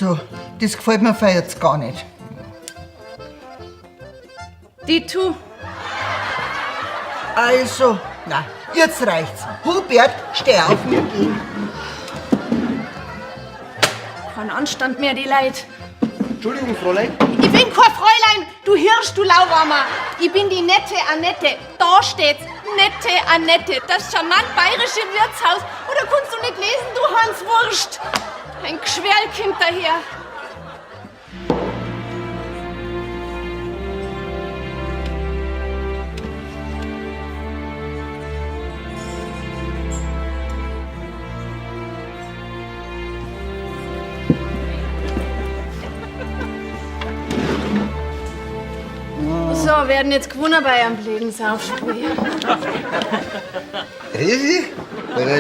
Also, das gefällt mir für jetzt gar nicht. Die tu. Also, na, jetzt reicht's. Hubert, steh auf, wir gehen. Kein Anstand mehr, die Leid. Entschuldigung, Fräulein. Ich bin kein Fräulein, du Hirsch, du Lauwarmer. Ich bin die nette Annette. Da steht's, nette Annette. Das charmant bayerische Wirtshaus. Oder kannst du nicht lesen, du Hanswurst? Ein Geschwerlkind daher. So, werden jetzt gewonnen bei einem blöden Saufspiel. Resi,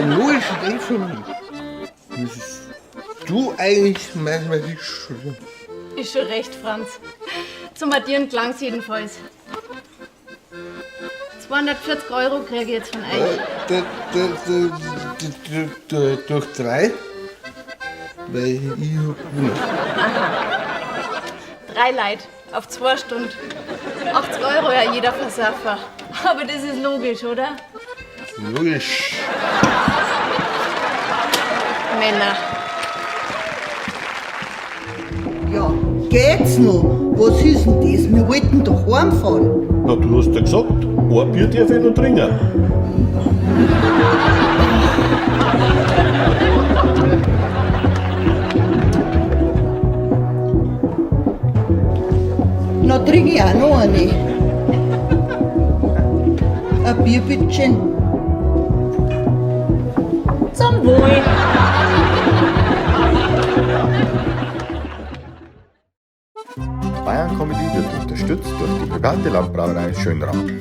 nur steht für mich. Müsstest du eigentlich manchmal die Schule? Ist schon recht, Franz. Zum Addieren klang's jedenfalls. 240 € kriege ich jetzt von euch. Durch 3? Weil ich hab gewonnen. 3 Leute auf 2 Stunden. 80 € ja jeder Versaffer. Aber das ist logisch, oder? Logisch. Männer. Ja, geht's noch? Was ist denn das? Wir wollten doch heimfahren. Na, du hast ja gesagt, ein Bier darf ich noch trinken. Na, trinke ich auch noch eine. Ein Bier, bitte schön. Zum Wohl. Die Bayern Comedy wird unterstützt durch die Brigante Landbrauerei Schönraum.